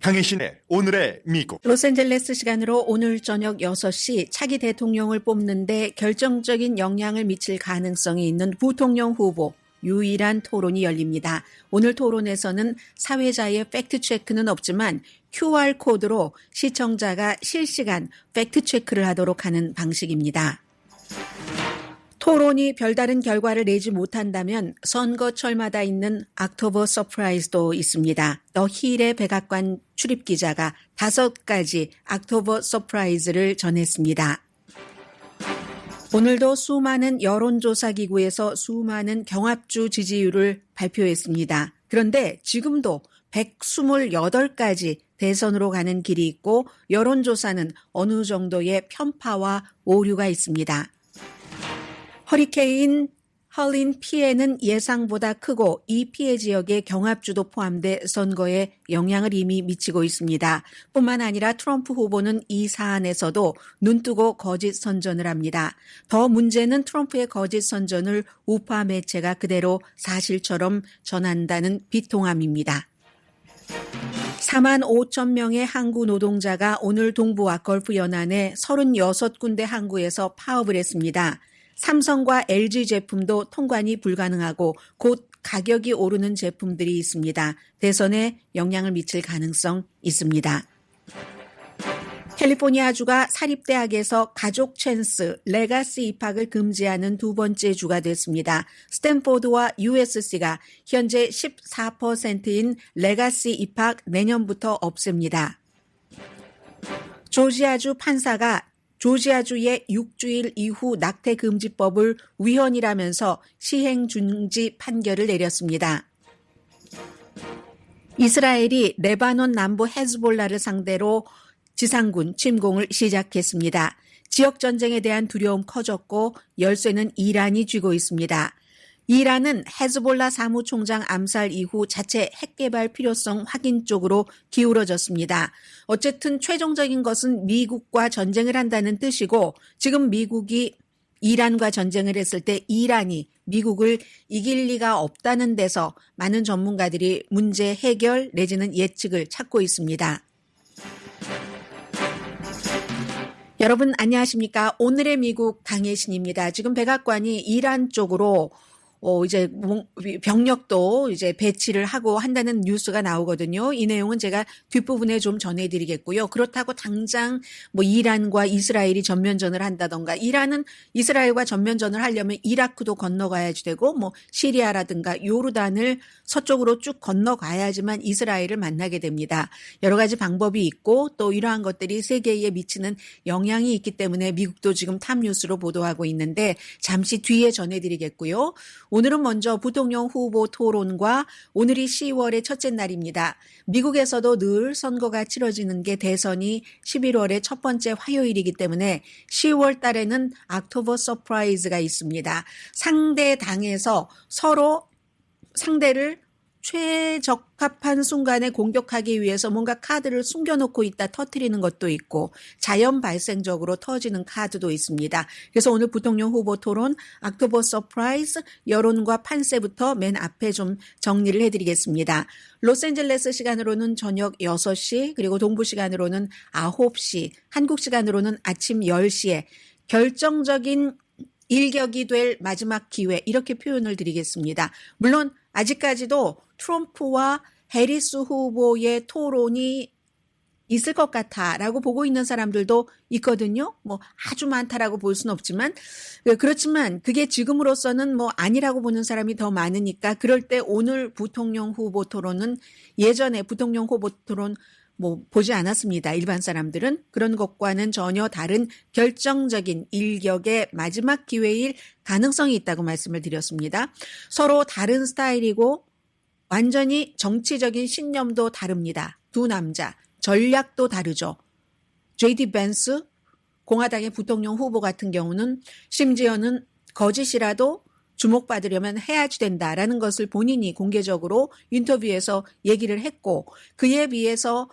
강희신의 오늘의 미국. 로스앤젤레스 시간으로 오늘 저녁 6시 차기 대통령을 뽑는데 결정적인 영향을 미칠 가능성이 있는 부통령 후보 유일한 토론이 열립니다. 오늘 토론에서는 사회자의 팩트체크는 없지만 QR코드로 시청자가 실시간 팩트체크를 하도록 하는 방식입니다. 토론이 별다른 결과를 내지 못한다면 선거철마다 있는 옥토버 서프라이즈도 있습니다. 더 힐의 백악관 출입기자가 5가지 옥토버 서프라이즈를 전했습니다. 오늘도 수많은 여론조사기구에서 수많은 경합주 지지율을 발표했습니다. 그런데 지금도 128가지 대선으로 가는 길이 있고 여론조사는 어느 정도의 편파와 오류가 있습니다. 허리케인 헐린 피해는 예상보다 크고 이 피해 지역의 경합주도 포함돼 선거에 영향을 이미 미치고 있습니다. 뿐만 아니라 트럼프 후보는 이 사안에서도 눈뜨고 거짓 선전을 합니다. 더 문제는 트럼프의 거짓 선전을 우파 매체가 그대로 사실처럼 전한다는 비통함입니다. 4만 5천 명의 항구 노동자가 오늘 동부와 걸프 연안의 36군데 항구에서 파업을 했습니다. 삼성과 LG 제품도 통관이 불가능하고 곧 가격이 오르는 제품들이 있습니다. 대선에 영향을 미칠 가능성 있습니다. 캘리포니아주가 사립대학에서 가족 찬스, 레가시 입학을 금지하는 두 번째 주가 됐습니다. 스탠포드와 USC가 현재 14%인 레가시 입학 내년부터 없앱니다. 조지아주 판사가 조지아주의 6주일 이후 낙태금지법을 위헌이라면서 시행 중지 판결을 내렸습니다. 이스라엘이 레바논 남부 헤즈볼라를 상대로 지상군 침공을 시작했습니다. 지역 전쟁에 대한 두려움 커졌고 열쇠는 이란이 쥐고 있습니다. 이란은 헤즈볼라 사무총장 암살 이후 자체 핵개발 필요성 확인 쪽으로 기울어졌습니다. 어쨌든 최종적인 것은 미국과 전쟁을 한다는 뜻이고 지금 미국이 이란과 전쟁을 했을 때 이란이 미국을 이길 리가 없다는 데서 많은 전문가들이 문제 해결 내지는 예측을 찾고 있습니다. 여러분 안녕하십니까? 오늘의 미국 강혜신입니다. 지금 백악관이 이란 쪽으로 이제 병력도 이제 배치를 하고 한다는 뉴스가 나오거든요. 이 내용은 제가 뒷부분에 좀 전해드리겠고요. 그렇다고 당장 이란과 이스라엘이 전면전을 한다던가 이란은 이스라엘과 전면전을 하려면 이라크도 건너가야지 되고 시리아라든가 요르단을 서쪽으로 쭉 건너가야지만 이스라엘을 만나게 됩니다. 여러 가지 방법이 있고 또 이러한 것들이 세계에 미치는 영향이 있기 때문에 미국도 지금 탑뉴스로 보도하고 있는데 잠시 뒤에 전해드리겠고요. 오늘은 먼저 부통령 후보 토론과 오늘이 10월의 첫째 날입니다. 미국에서도 늘 선거가 치러지는 게 대선이 11월의 첫 번째 화요일이기 때문에 10월 달에는 옥토버 서프라이즈가 있습니다. 상대 당에서 서로 상대를 최적합한 순간에 공격하기 위해서 뭔가 카드를 숨겨놓고 있다 터뜨리는 것도 있고 자연 발생적으로 터지는 카드도 있습니다. 그래서 오늘 부통령 후보 토론 옥토버 서프라이즈 여론과 판세부터 맨 앞에 좀 정리를 해드리겠습니다. 로스앤젤레스 시간으로는 저녁 6시 그리고 동부 시간으로는 9시 한국 시간으로는 아침 10시에 결정적인 일격이 될 마지막 기회 이렇게 표현을 드리겠습니다. 물론 아직까지도 트럼프와 해리스 후보의 토론이 있을 것 같아라고 보고 있는 사람들도 있거든요. 아주 많다라고 볼 수는 없지만 그렇지만 그게 지금으로서는 아니라고 보는 사람이 더 많으니까 그럴 때 오늘 부통령 후보 토론은 예전에 부통령 후보 토론 보지 않았습니다. 일반 사람들은 그런 것과는 전혀 다른 결정적인 일격의 마지막 기회일 가능성이 있다고 말씀을 드렸습니다. 서로 다른 스타일이고 완전히 정치적인 신념도 다릅니다. 두 남자 전략도 다르죠. JD 벤스 공화당의 부통령 후보 같은 경우는 심지어는 거짓이라도 주목받으려면 해야지 된다라는 것을 본인이 공개적으로 인터뷰에서 얘기를 했고 그에 비해서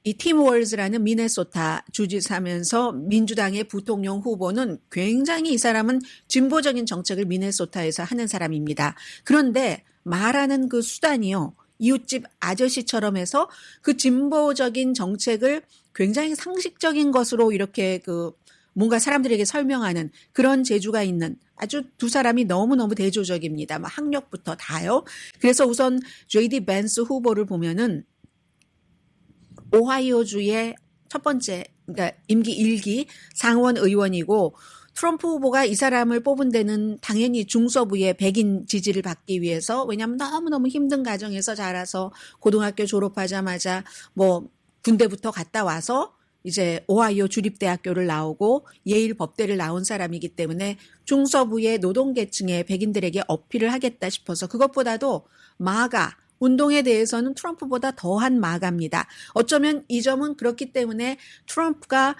이 팀 월즈라는 미네소타 주지사면서 민주당의 부통령 후보는 굉장히 이 사람은 진보적인 정책을 미네소타에서 하는 사람입니다. 그런데 말하는 그 수단이요. 이웃집 아저씨처럼 해서 그 진보적인 정책을 굉장히 상식적인 것으로 이렇게 뭔가 사람들에게 설명하는 그런 재주가 있는 아주 두 사람이 너무너무 대조적입니다. 막 학력부터 다요. 그래서 우선 J.D. 벤스 후보를 보면은 오하이오주의 첫 번째, 그러니까 임기 1기 상원 의원이고 트럼프 후보가 이 사람을 뽑은 데는 당연히 중서부의 백인 지지를 받기 위해서 왜냐하면 너무너무 힘든 가정에서 자라서 고등학교 졸업하자마자 뭐 군대부터 갔다 와서 이제 오하이오 주립대학교를 나오고 예일 법대를 나온 사람이기 때문에 중서부의 노동계층의 백인들에게 어필을 하겠다 싶어서 그것보다도 마가 운동에 대해서는 트럼프보다 더한 마가입니다. 어쩌면 이 점은 그렇기 때문에 트럼프가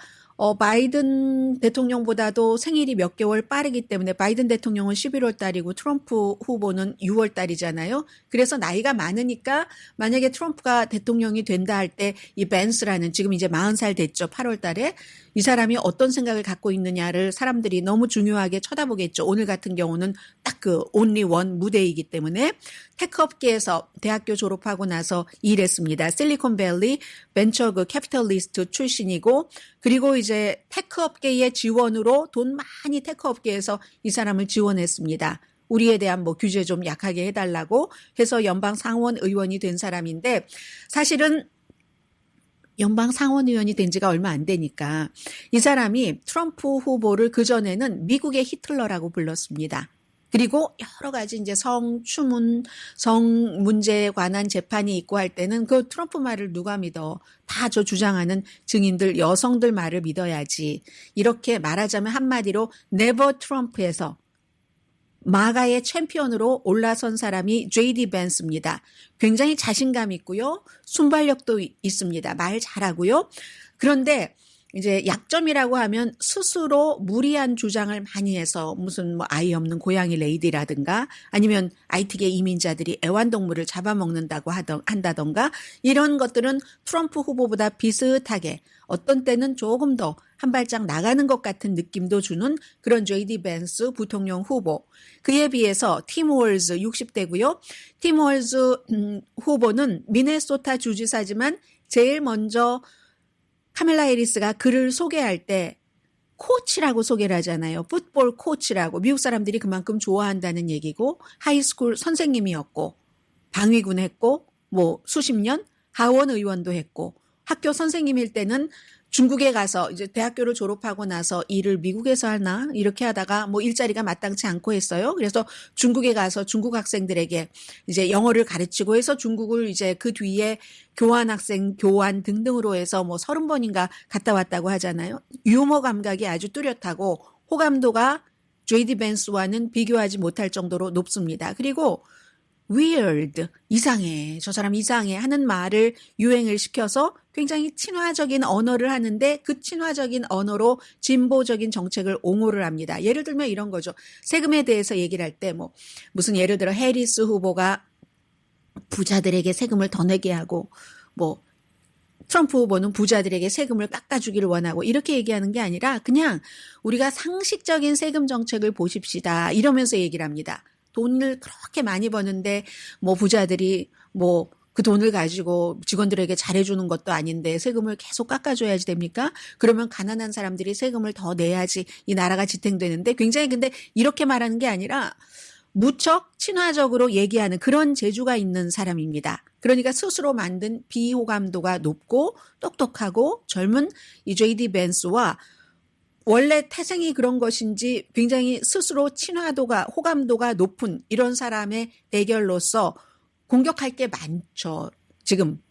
바이든 대통령보다도 생일이 몇 개월 빠르기 때문에 바이든 대통령은 11월 달이고 트럼프 후보는 6월 달이잖아요. 그래서 나이가 많으니까 만약에 트럼프가 대통령이 된다 할 때 이 벤스라는 지금 이제 40살 됐죠. 8월 달에. 이 사람이 어떤 생각을 갖고 있느냐를 사람들이 너무 중요하게 쳐다보겠죠. 오늘 같은 경우는 딱 그 only one 무대이기 때문에 테크 업계에서 대학교 졸업하고 나서 일했습니다. 실리콘밸리 벤처 캐피털리스트 출신이고 그리고 이제 테크 업계의 지원으로 돈 많이 테크 업계에서 이 사람을 지원했습니다. 우리에 대한 뭐 규제 좀 약하게 해달라고 해서 연방 상원 의원이 된 사람인데 사실은 연방 상원 의원이 된 지가 얼마 안 되니까 이 사람이 트럼프 후보를 그전에는 미국의 히틀러라고 불렀습니다. 그리고 여러 가지 이제 성추문, 성 문제에 관한 재판이 있고 할 때는 그 트럼프 말을 누가 믿어? 다 저 주장하는 증인들, 여성들 말을 믿어야지. 이렇게 말하자면 한마디로 네버 트럼프에서 마가의 챔피언으로 올라선 사람이 J.D. 벤스입니다. 굉장히 자신감 있고요. 순발력도 있습니다. 말 잘하고요. 그런데 이제 약점이라고 하면 스스로 무리한 주장을 많이 해서 무슨 뭐 아이 없는 고양이 레이디라든가 아니면 IT계 이민자들이 애완동물을 잡아먹는다고 한다던가 이런 것들은 트럼프 후보보다 비슷하게 어떤 때는 조금 더 한 발짝 나가는 것 같은 느낌도 주는 그런 J.D. 벤스 부통령 후보. 그에 비해서 팀 월즈 60대고요. 팀 월즈 후보는 미네소타 주지사지만 제일 먼저 카멜라 해리스가 그를 소개할 때 코치라고 소개를 하잖아요. 풋볼 코치라고. 미국 사람들이 그만큼 좋아한다는 얘기고 하이스쿨 선생님이었고 방위군 했고 뭐 수십 년 하원 의원도 했고 학교 선생님일 때는 중국에 가서 이제 대학교를 졸업하고 나서 일을 미국에서 하나 이렇게 하다가 뭐 일자리가 마땅치 않고 했어요. 그래서 중국에 가서 중국 학생들에게 이제 영어를 가르치고 해서 중국을 이제 그 뒤에 교환학생 교환 등등으로 해서 뭐 30번인가 갔다 왔다고 하잖아요. 유머 감각이 아주 뚜렷하고 호감도가 J.D. 벤스와는 비교하지 못할 정도로 높습니다. 그리고 weird, 이상해, 저 사람 이상해 하는 말을 유행을 시켜서 굉장히 친화적인 언어를 하는데 그 친화적인 언어로 진보적인 정책을 옹호를 합니다. 예를 들면 이런 거죠. 세금에 대해서 얘기를 할 때 뭐 무슨 예를 들어 해리스 후보가 부자들에게 세금을 더 내게 하고 뭐 트럼프 후보는 부자들에게 세금을 깎아주기를 원하고 이렇게 얘기하는 게 아니라 그냥 우리가 상식적인 세금 정책을 보십시다 이러면서 얘기를 합니다. 돈을 그렇게 많이 버는데 뭐 부자들이 뭐 그 돈을 가지고 직원들에게 잘해주는 것도 아닌데 세금을 계속 깎아줘야지 됩니까? 그러면 가난한 사람들이 세금을 더 내야지 이 나라가 지탱되는데 굉장히 근데 이렇게 말하는 게 아니라 무척 친화적으로 얘기하는 그런 재주가 있는 사람입니다. 그러니까 스스로 만든 비호감도가 높고 똑똑하고 젊은 이 J.D. 벤스와 원래 태생이 그런 것인지 굉장히 스스로 친화도가 호감도가 높은 이런 사람의 대결로서 공격할 게 많죠. 지금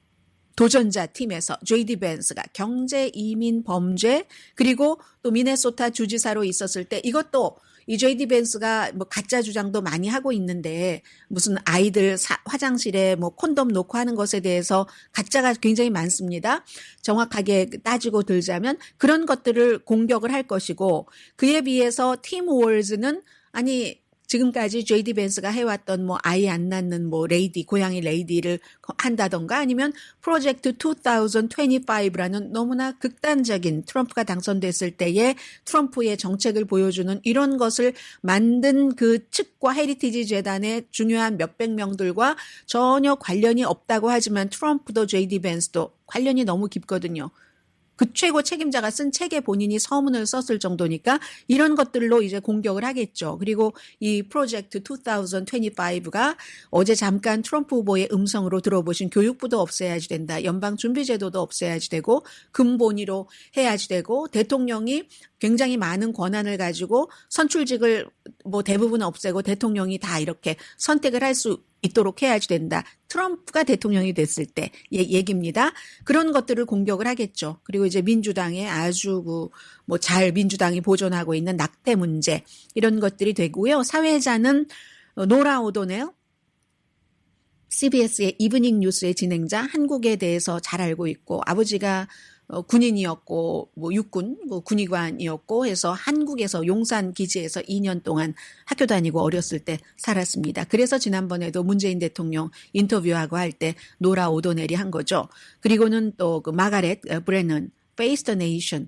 도전자 팀에서 J.D. 벤스가 경제, 이민, 범죄 그리고 또 미네소타 주지사로 있었을 때 이것도 이 J.D. 벤스가 뭐 가짜 주장도 많이 하고 있는데 무슨 아이들 화장실에 뭐 콘돔 놓고 하는 것에 대해서 가짜가 굉장히 많습니다. 정확하게 따지고 들자면 그런 것들을 공격을 할 것이고 그에 비해서 팀 월즈는 아니 지금까지 JD 벤스가 해왔던 뭐 아이 안 낳는 뭐 레이디, 고양이 레이디를 한다던가 아니면 프로젝트 2025라는 너무나 극단적인 트럼프가 당선됐을 때의 트럼프의 정책을 보여주는 이런 것을 만든 그 측과 헤리티지 재단의 중요한 몇백 명들과 전혀 관련이 없다고 하지만 트럼프도 JD 벤스도 관련이 너무 깊거든요. 그 최고 책임자가 쓴 책에 본인이 서문을 썼을 정도니까 이런 것들로 이제 공격을 하겠죠. 그리고 이 프로젝트 2025가 어제 잠깐 트럼프 후보의 음성으로 들어보신 교육부도 없애야지 된다. 연방준비제도도 없애야지 되고 근본위로 해야지 되고 대통령이 굉장히 많은 권한을 가지고 선출직을 뭐 대부분 없애고 대통령이 다 이렇게 선택을 할 수 있도록 해야지 된다. 트럼프가 대통령이 됐을 때 얘기입니다. 그런 것들을 공격을 하겠죠. 그리고 이제 민주당의 아주 뭐 잘 민주당이 보존하고 있는 낙태 문제 이런 것들이 되고요. 사회자는 노라 오도넬 CBS의 이브닝 뉴스의 진행자 한국에 대해서 잘 알고 있고 아버지가 군인이었고 뭐 육군 뭐 군의관이었고 해서 한국에서 용산 기지에서 2년 동안 학교 다니고 어렸을 때 살았습니다. 그래서 지난번에도 문재인 대통령 인터뷰하고 할 때 노라 오도넬이 한 거죠. 그리고는 또 그 마가렛 브레넌 Face the Nation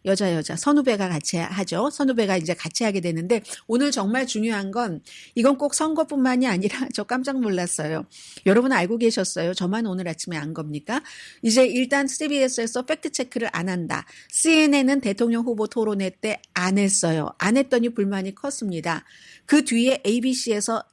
여자 선후배가 같이 하죠. 선후배가 이제 같이 하게 되는데 오늘 정말 중요한 건 이건 꼭 선거뿐만이 아니라 저 깜짝 놀랐어요. 여러분 알고 계셨어요? 저만 오늘 아침에 안 겁니까? 이제 일단 CBS에서 팩트체크를 안 한다. CNN은 대통령 후보 토론회 때 안 했어요. 안 했더니 불만이 컸습니다. 그 뒤에 ABC에서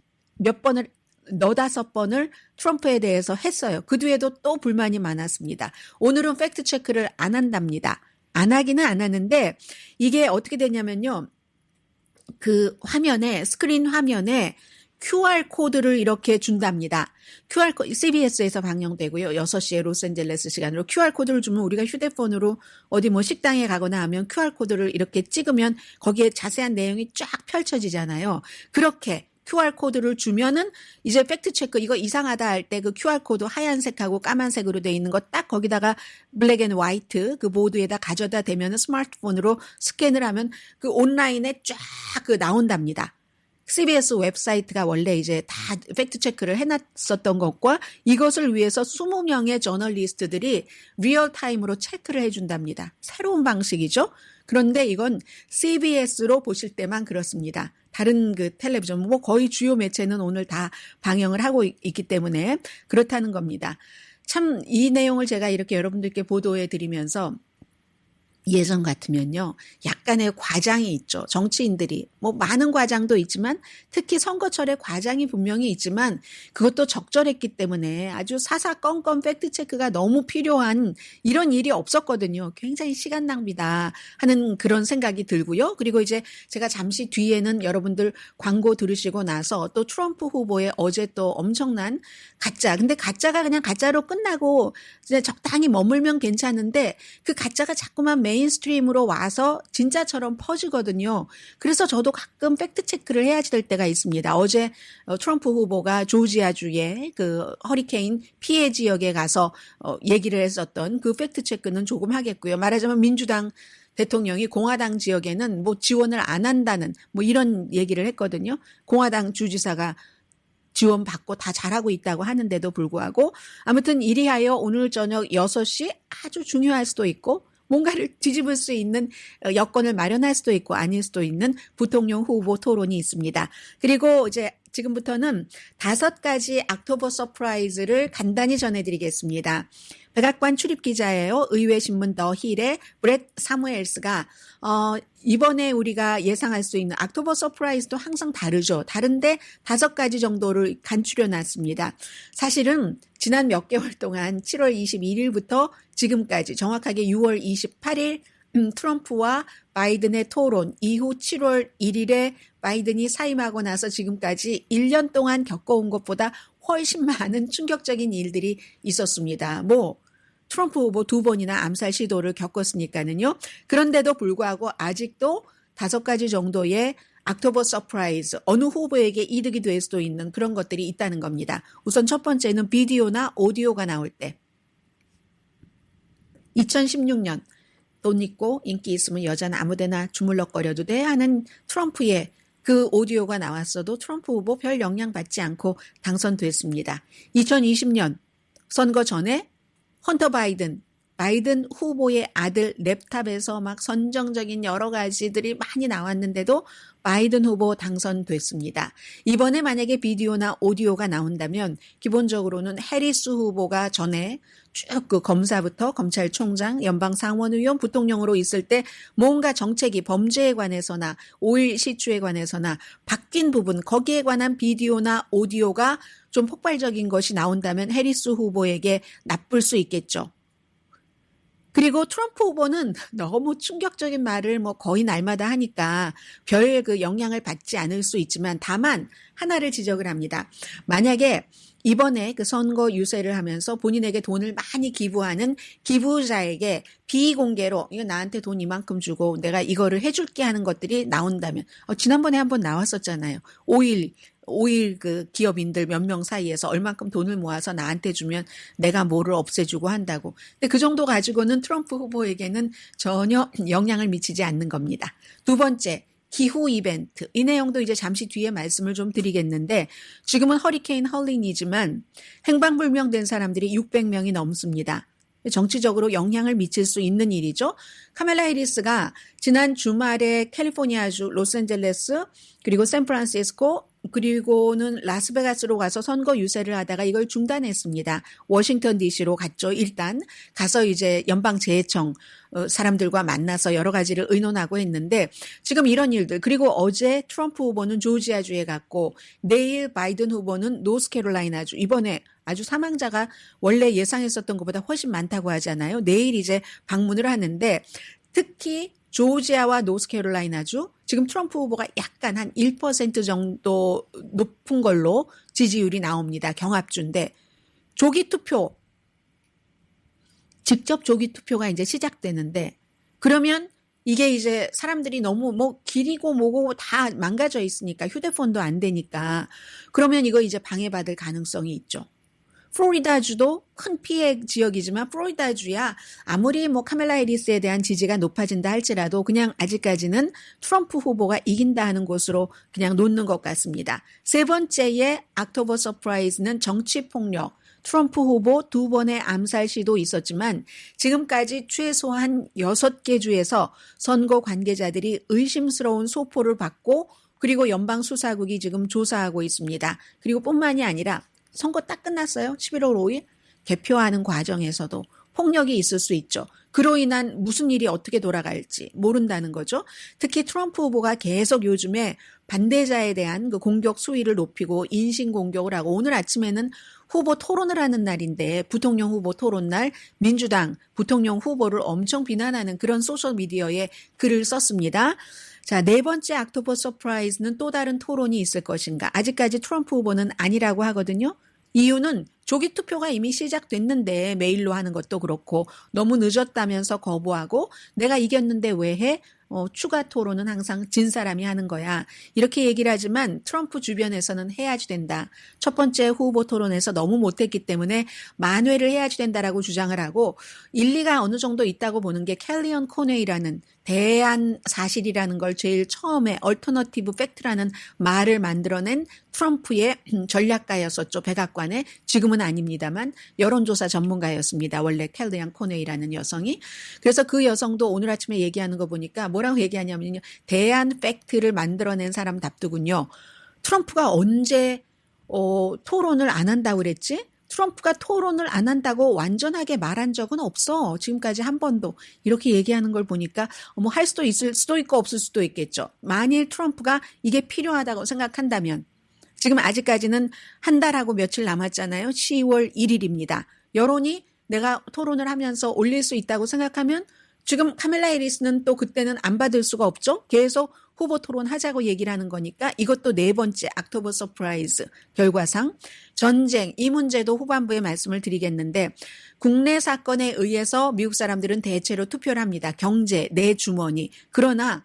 너다섯 번을 트럼프에 대해서 했어요. 그 뒤에도 또 불만이 많았습니다. 오늘은 팩트체크를 안 한답니다. 안 하기는 안 하는데 이게 어떻게 되냐면요. 그 화면에 스크린 화면에 QR코드를 이렇게 준답니다. QR코드 CBS에서 방영되고요. 6시에 로스앤젤레스 시간으로 QR코드를 주면 우리가 휴대폰으로 어디 뭐 식당에 가거나 하면 QR코드를 이렇게 찍으면 거기에 자세한 내용이 쫙 펼쳐지잖아요. 그렇게 QR코드를 주면은 이제 팩트체크 이거 이상하다 할 때 그 QR코드 하얀색하고 까만색으로 돼 있는 거 딱 거기다가 블랙 앤 화이트 그 보드에다 가져다 대면은 스마트폰으로 스캔을 하면 그 온라인에 쫙 그 나온답니다. CBS 웹사이트가 원래 이제 다 팩트체크를 해놨었던 것과 이것을 위해서 20명의 저널리스트들이 리얼타임으로 체크를 해준답니다. 새로운 방식이죠. 그런데 이건 CBS로 보실 때만 그렇습니다. 다른 그 텔레비전, 뭐 거의 주요 매체는 오늘 다 방영을 하고 있기 때문에 그렇다는 겁니다. 참 이 내용을 제가 이렇게 여러분들께 보도해 드리면서 예전 같으면요. 약간의 과장이 있죠. 정치인들이. 뭐 많은 과장도 있지만 특히 선거철에 과장이 분명히 있지만 그것도 적절했기 때문에 아주 사사건건 팩트체크가 너무 필요한 이런 일이 없었거든요. 굉장히 시간 낭비다 하는 그런 생각이 들고요. 그리고 이제 제가 잠시 뒤에는 여러분들 광고 들으시고 나서 또 트럼프 후보의 어제 또 엄청난 가짜. 근데 가짜가 그냥 가짜로 끝나고 이제 적당히 머물면 괜찮은데 그 가짜가 자꾸만 메인스트림으로 와서 진짜처럼 퍼지거든요. 그래서 저도 가끔 팩트체크를 해야지 될 때가 있습니다. 어제 트럼프 후보가 조지아주의 그 허리케인 피해 지역에 가서 얘기를 했었던 그 팩트체크는 조금 하겠고요. 말하자면 민주당 대통령이 공화당 지역에는 뭐 지원을 안 한다는 뭐 이런 얘기를 했거든요. 공화당 주지사가 지원받고 다 잘하고 있다고 하는데도 불구하고 아무튼 이리하여 오늘 저녁 6시 아주 중요할 수도 있고 뭔가를 뒤집을 수 있는 여건을 마련할 수도 있고 아닐 수도 있는 부통령 후보 토론이 있습니다. 그리고 이제 지금부터는 5가지 옥토버 서프라이즈를 간단히 전해드리겠습니다. 백악관 출입기자예요. 의회신문 더 힐의 브렛 사무엘스가 이번에 우리가 예상할 수 있는 옥토버 서프라이즈도 항상 다르죠. 다른데 5가지 정도를 간추려 놨습니다. 사실은 지난 몇 개월 동안 7월 21일부터 지금까지 정확하게 6월 28일 트럼프와 바이든의 토론 이후 7월 1일에 바이든이 사임하고 나서 지금까지 1년 동안 겪어온 것보다 훨씬 많은 충격적인 일들이 있었습니다. 뭐 트럼프 후보 2번이나 암살 시도를 겪었으니까는요. 그런데도 불구하고 아직도 5가지 정도의 옥토버 서프라이즈, 어느 후보에게 이득이 될 수도 있는 그런 것들이 있다는 겁니다. 우선 첫 번째는 비디오나 오디오가 나올 때. 2016년 돈 있고 인기 있으면 여자는 아무데나 주물럭거려도 돼 하는 트럼프의 그 오디오가 나왔어도 트럼프 후보 별 영향 받지 않고 당선됐습니다. 2020년 선거 전에 헌터 바이든 후보의 아들 랩탑에서 막 선정적인 여러 가지들이 많이 나왔는데도 바이든 후보 당선됐습니다. 이번에 만약에 비디오나 오디오가 나온다면 기본적으로는 해리스 후보가 전에 쭉 그 검사부터 검찰총장, 연방상원의원, 부통령으로 있을 때 뭔가 정책이 범죄에 관해서나 오일 시추에 관해서나 바뀐 부분, 거기에 관한 비디오나 오디오가 좀 폭발적인 것이 나온다면 해리스 후보에게 나쁠 수 있겠죠. 그리고 트럼프 후보는 너무 충격적인 말을 뭐 거의 날마다 하니까 별 그 영향을 받지 않을 수 있지만 다만 하나를 지적을 합니다. 만약에 이번에 그 선거 유세를 하면서 본인에게 돈을 많이 기부하는 기부자에게 비공개로 이거 나한테 돈 이만큼 주고 내가 이거를 해줄게 하는 것들이 나온다면 지난번에 한번 나왔었잖아요. 오일 그 기업인들 몇 명 사이에서 얼만큼 돈을 모아서 나한테 주면 내가 뭐를 없애주고 한다고. 근데 그 정도 가지고는 트럼프 후보에게는 전혀 영향을 미치지 않는 겁니다. 두 번째, 기후 이벤트. 이 내용도 이제 잠시 뒤에 말씀을 좀 드리겠는데 지금은 허리케인 헐린이지만 행방불명된 사람들이 600명이 넘습니다. 정치적으로 영향을 미칠 수 있는 일이죠. 카멜라 해리스가 지난 주말에 캘리포니아주 로스앤젤레스 그리고 샌프란시스코 그리고는 라스베가스로 가서 선거 유세를 하다가 이걸 중단했습니다. 워싱턴 DC로 갔죠. 일단 가서 이제 연방재해청 사람들과 만나서 여러 가지를 의논하고 했는데 지금 이런 일들 그리고 어제 트럼프 후보는 조지아주에 갔고 내일 바이든 후보는 노스캐롤라이나주 이번에 아주 사망자가 원래 예상했었던 것보다 훨씬 많다고 하잖아요. 내일 이제 방문을 하는데 특히 조지아와 노스캐롤라이나주 지금 트럼프 후보가 약간 한 1% 정도 높은 걸로 지지율이 나옵니다. 경합주인데 조기 투표 직접 조기 투표가 이제 시작되는데 그러면 이게 이제 사람들이 너무 뭐 길이고 뭐고 다 망가져 있으니까 휴대폰도 안 되니까 그러면 이거 이제 방해받을 가능성이 있죠. 플로리다주도 큰 피해 지역이지만 플로리다주야 아무리 뭐 카멜라 해리스에 대한 지지가 높아진다 할지라도 그냥 아직까지는 트럼프 후보가 이긴다 하는 곳으로 그냥 놓는 것 같습니다. 세 번째의 옥토버 서프라이즈는 정치폭력. 트럼프 후보 2번의 암살 시도 있었지만 지금까지 최소한 6개 주에서 선거 관계자들이 의심스러운 소포를 받고 그리고 연방수사국이 지금 조사하고 있습니다. 그리고 뿐만이 아니라 선거 딱 끝났어요. 11월 5일 개표하는 과정에서도 폭력이 있을 수 있죠. 그로 인한 무슨 일이 어떻게 돌아갈지 모른다는 거죠. 특히 트럼프 후보가 계속 요즘에 반대자에 대한 그 공격 수위를 높이고 인신공격을 하고 오늘 아침에는 후보 토론을 하는 날인데 부통령 후보 토론날 민주당 부통령 후보를 엄청 비난하는 그런 소셜미디어에 글을 썼습니다. 자, 네 번째 옥토버 서프라이즈는 또 다른 토론이 있을 것인가. 아직까지 트럼프 후보는 아니라고 하거든요. 이유는 조기 투표가 이미 시작됐는데 메일로 하는 것도 그렇고 너무 늦었다면서 거부하고 내가 이겼는데 왜 해? 추가 토론은 항상 진 사람이 하는 거야. 이렇게 얘기를 하지만 트럼프 주변에서는 해야지 된다. 첫 번째 후보 토론에서 너무 못했기 때문에 만회를 해야지 된다라고 주장을 하고 일리가 어느 정도 있다고 보는 게 캘리언 코네이라는 대안 사실이라는 걸 제일 처음에 얼터너티브 팩트라는 말을 만들어낸 트럼프의 전략가였었죠. 백악관에. 지금은 아닙니다만 여론조사 전문가였습니다. 원래 캘리언 코네이라는 여성이. 그래서 그 여성도 오늘 아침에 얘기하는 거 보니까 뭐라고 얘기하냐면요. 대안 팩트를 만들어낸 사람답더군요. 트럼프가 언제 토론을 안 한다고 그랬지? 트럼프가 토론을 안 한다고 완전하게 말한 적은 없어. 지금까지 한 번도. 이렇게 얘기하는 걸 보니까 뭐 할 수도 있을 수도 있고 없을 수도 있겠죠. 만일 트럼프가 이게 필요하다고 생각한다면 지금 아직까지는 한 달하고 며칠 남았잖아요. 10월 1일입니다. 여론이 내가 토론을 하면서 올릴 수 있다고 생각하면 지금 카멜라 해리스는 또 그때는 안 받을 수가 없죠. 계속 후보 토론하자고 얘기를 하는 거니까 이것도 네 번째 옥토버 서프라이즈 결과상 전쟁 이 문제도 후반부에 말씀을 드리겠는데 국내 사건에 의해서 미국 사람들은 대체로 투표를 합니다. 경제, 내 주머니. 그러나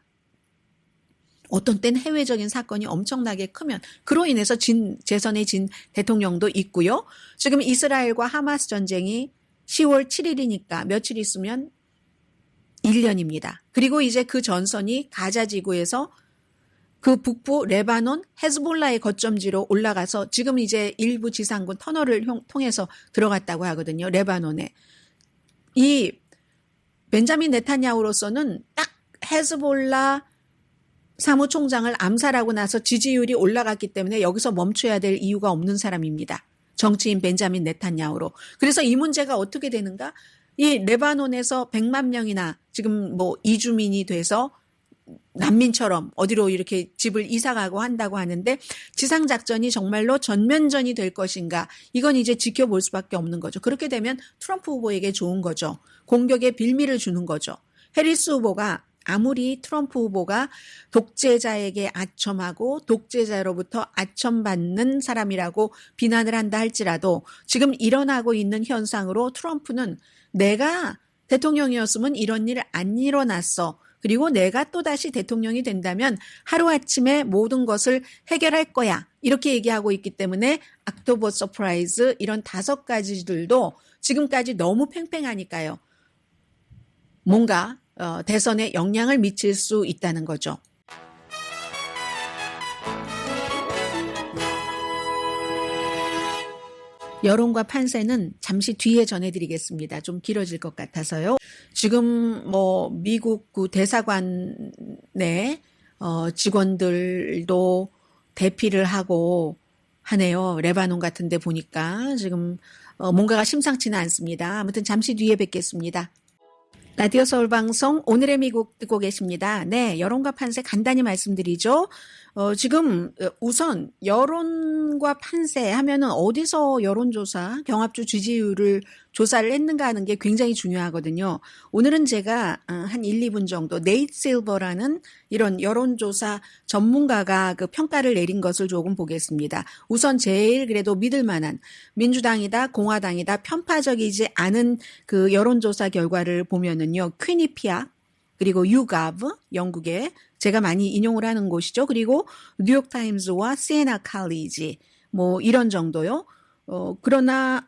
어떤 땐 해외적인 사건이 엄청나게 크면 그로 인해서 재선에 진 대통령도 있고요. 지금 이스라엘과 하마스 전쟁이 10월 7일이니까 며칠 있으면 1년입니다. 그리고 이제 그 전선이 가자 지구에서 그 북부 레바논 헤즈볼라의 거점지로 올라가서 지금 이제 일부 지상군 터널을 통해서 들어갔다고 하거든요. 레바논에. 이 벤자민 네타냐후로서는 딱 헤즈볼라 사무총장을 암살하고 나서 지지율이 올라갔기 때문에 여기서 멈춰야 될 이유가 없는 사람입니다. 정치인 벤자민 네타냐후로. 그래서 이 문제가 어떻게 되는가? 이 레바논에서 100만 명이나 지금 뭐 이주민이 돼서 난민처럼 어디로 이렇게 집을 이사가고 한다고 하는데 지상작전이 정말로 전면전이 될 것인가? 이건 이제 지켜볼 수밖에 없는 거죠. 그렇게 되면 트럼프 후보에게 좋은 거죠. 공격의 빌미를 주는 거죠. 해리스 후보가 아무리 트럼프 후보가 독재자에게 아첨하고 독재자로부터 아첨받는 사람이라고 비난을 한다 할지라도 지금 일어나고 있는 현상으로 트럼프는 내가 대통령이었으면 이런 일 안 일어났어. 그리고 내가 또다시 대통령이 된다면 하루아침에 모든 것을 해결할 거야. 이렇게 얘기하고 있기 때문에 옥토버 서프라이즈 이런 5가지들도 지금까지 너무 팽팽하니까요. 뭔가 대선에 영향을 미칠 수 있다는 거죠. 여론과 판세는 잠시 뒤에 전해드리겠습니다. 좀 길어질 것 같아서요. 지금 뭐 미국 그 대사관의 직원들도 대피를 하고 하네요. 레바논 같은 데 보니까 지금 뭔가가 심상치는 않습니다. 아무튼 잠시 뒤에 뵙겠습니다. 라디오 서울 방송 오늘의 미국 듣고 계십니다. 네, 여론과 판세 간단히 말씀드리죠. 지금 우선 여론과 판세 하면은 어디서 여론조사, 경합주 지지율을 조사를 했는가 하는 게 굉장히 중요하거든요. 오늘은 제가 한 1, 2분 정도 네이트 실버라는 이런 여론조사 전문가가 그 평가를 내린 것을 조금 보겠습니다. 우선 제일 그래도 믿을 만한 민주당이다, 공화당이다, 편파적이지 않은 그 여론조사 결과를 보면은요. 퀴니피아 그리고 유가브 영국의 제가 많이 인용을 하는 곳이죠. 그리고 뉴욕타임즈와 시에나 칼리지 뭐 이런 정도요. 그러나